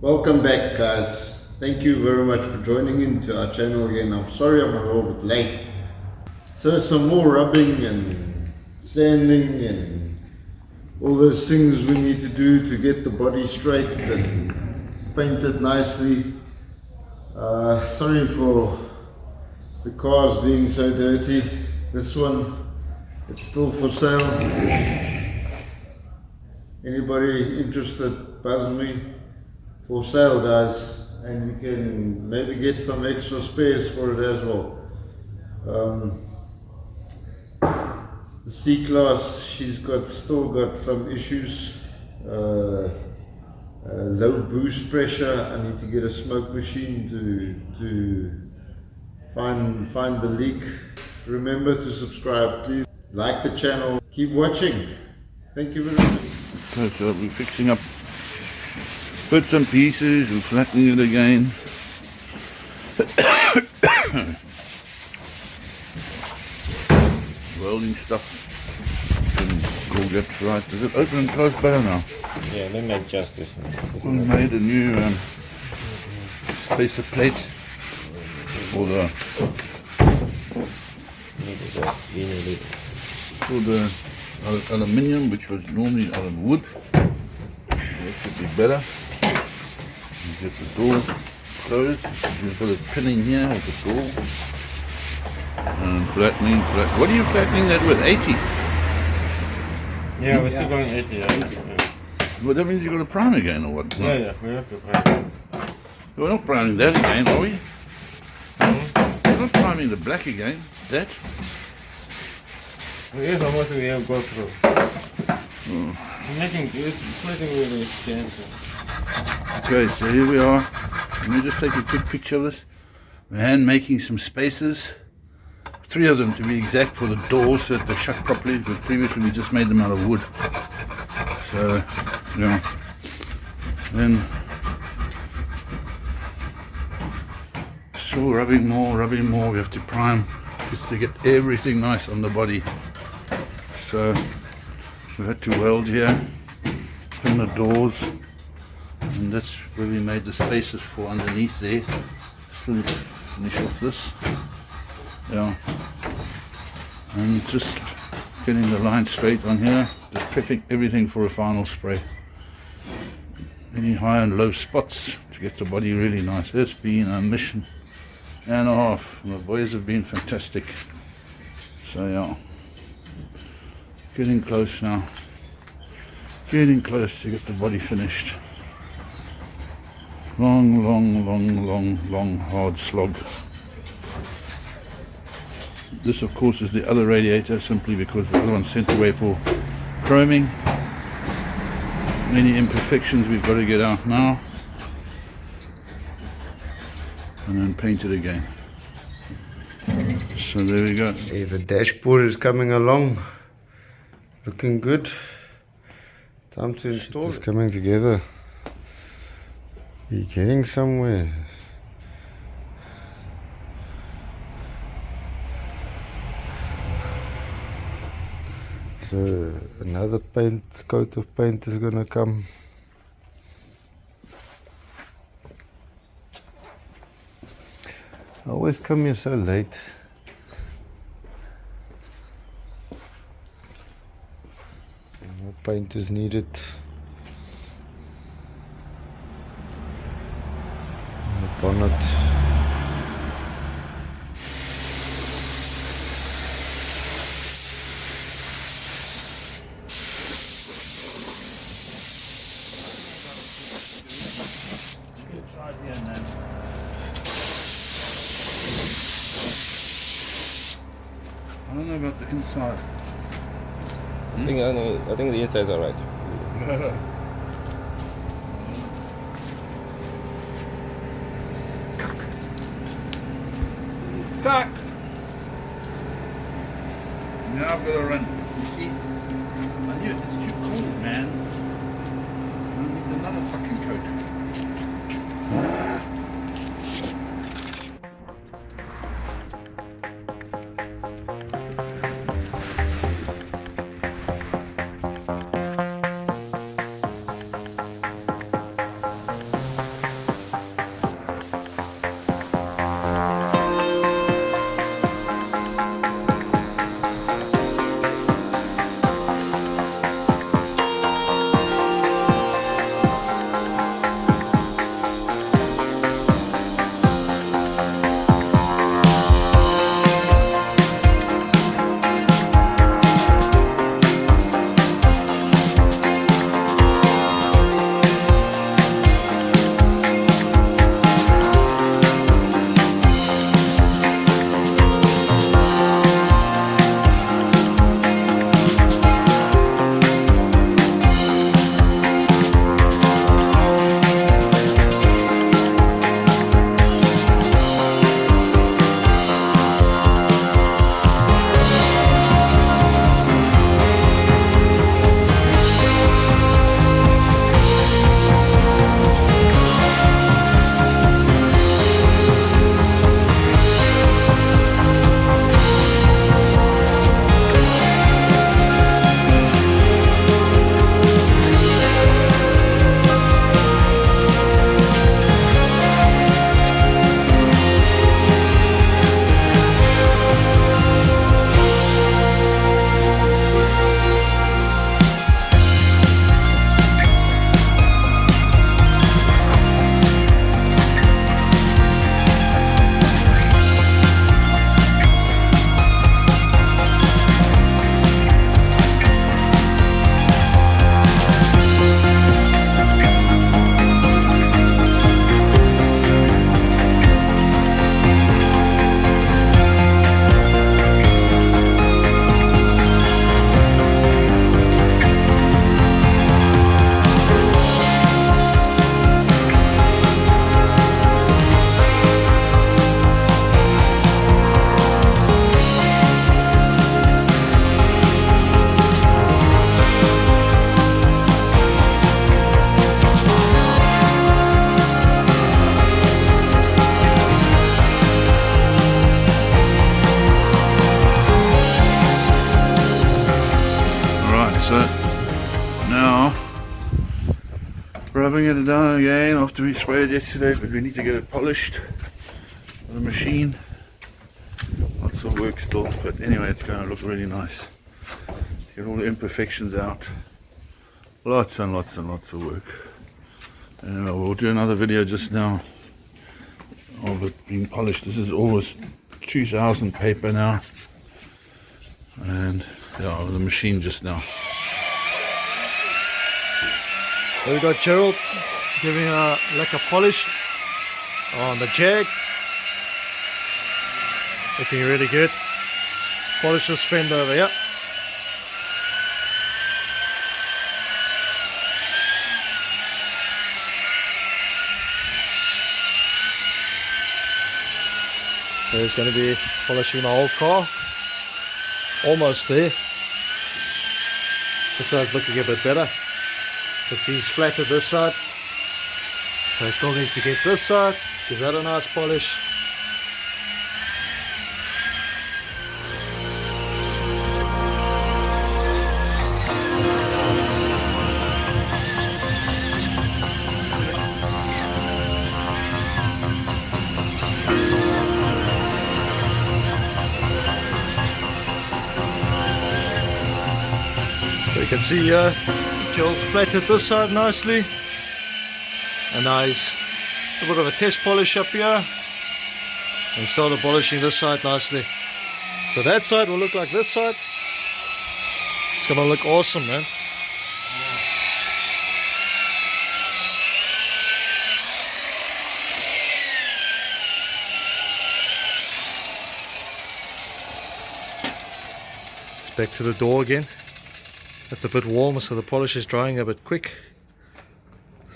Welcome back, guys. Thank you very much for joining into our channel again. I'm sorry I'm a little bit late. So some more rubbing and sanding and all those things we need to do to get the body straight and painted nicely. Sorry for the cars being so dirty. This one, it's still for sale. Anybody interested, buzz me. For sale, guys, and you can maybe get some extra spares for it as well. The C-Class, she's still got some issues. Low boost pressure. I need to get a smoke machine to find the leak. Remember to subscribe, please. Like the channel. Keep watching. Thank you very much. Okay, so we're fixing up bits and pieces and flattening it again. Welding stuff. All get right. Is it open and close better now? Yeah, let me adjust this one. We made a new spacer plate for the aluminium, which was normally out of wood. That should be better. You get the door closed. You've got a pinning here with the door. And flattening. What are you flattening that with? 80? Yeah, we're still going 80. Yeah. Well, that means you've got to prime again or what? Yeah, we have to prime. We're not priming that again, are we? We're not priming the black again. That? Yes, almost we have gone through. Making this plating really expensive. Okay, so here we are. Let me just take a quick picture of this. We're hand making some spacers. 3 of them to be exact for the doors so that they shut properly, because previously we just made them out of wood. So, yeah. Then, still rubbing more. We have to prime just to get everything nice on the body. So, we had to weld here, pin the doors, and that's where we made the spaces for underneath there. Still need to finish off this. Yeah. And just getting the line straight on here, just prepping everything for a final spray. Any high and low spots to get the body really nice. It's been a mission and a half. The boys have been fantastic. So yeah, getting close now. Getting close to get the body finished. Long, hard slog. This, of course, is the other radiator, simply because the other one's sent away for chroming. Any imperfections we've got to get out now. And then paint it again. So there we go. Hey, the dashboard is coming along. Looking good. Time to install it. It's coming together. You're getting somewhere. So another coat of paint is gonna come. I always come here so late. More paint is needed. On the bonnet. I don't know about the inside. I think the insides are right. Cut! Now I've got to run. You see? I knew it's too cold, man. I need another fucking coat. rubbing it down again after we sprayed yesterday, but we need to get it polished with the machine. Lots of work still, but anyway, it's going to look really nice. Get all the imperfections out. Lots and lots and lots of work. Anyway, we'll do another video just now of it being polished. This is almost 2000 paper now, and yeah, the machine just now. So we got Gerald giving a lacquer polish on the Jag. Looking really good. Polish this fender over here. So he's going to be polishing the whole car. Almost there. This side's looking a bit better. But see, he's flat at this side. So he still needs to get this side. Give that a nice polish. So you can see here, Joel flatted this side nicely, and now he's a bit of a test polish up here, and started polishing this side nicely. So that side will look like this side. It's gonna look awesome, man. It's back to the door again. It's a bit warm, so the polish is drying a bit quick.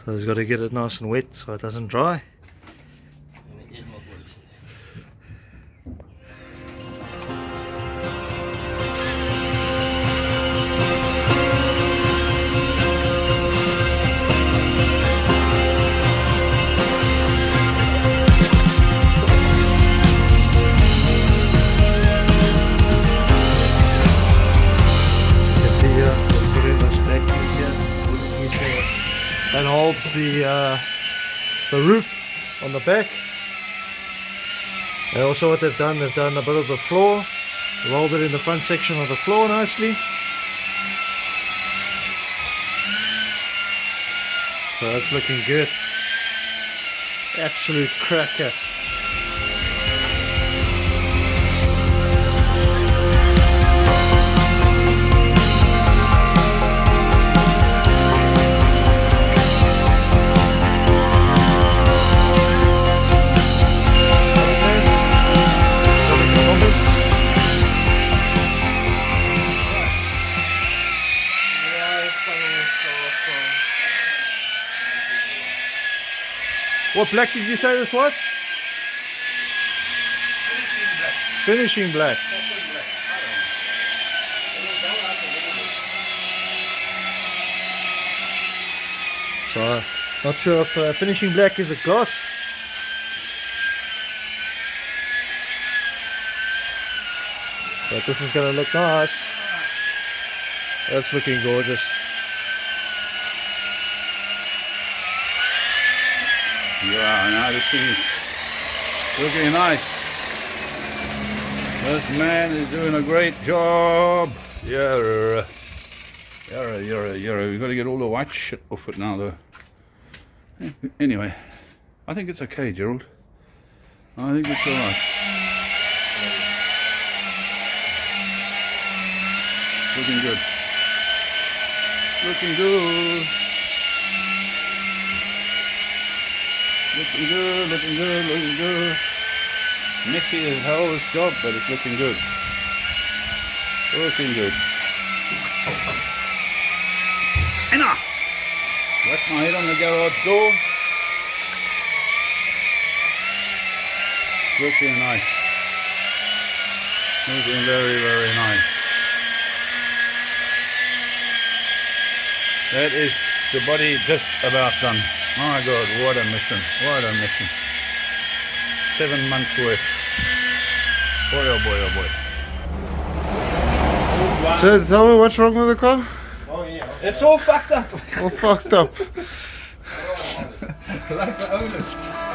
So he's got to get it nice and wet so it doesn't dry. That holds the roof on the back. And also what they've done a bit of the floor, rolled it in the front section of the floor nicely. So that's looking good. Absolute cracker. What black did you say this was? Finishing black. So, not sure if finishing black is a gloss. But this is going to look nice. That's looking gorgeous. Yeah, now this thing is looking nice. This man is doing a great job. Yeah. We've got to get all the white shit off it now, though. Anyway, I think it's okay, Gerald. I think it's alright. Looking good. Looking good. Looking good, looking good, looking good. Messy as hell this job, but it's looking good. Looking good. Enough! That's my head on the garage door. Looking nice. Looking very, very nice. That is the body just about done. My God, what a mission, what a mission. 7 months work. Boy, oh boy, oh boy. So tell me what's wrong with the car? It's all fucked up. All fucked up. like the owners.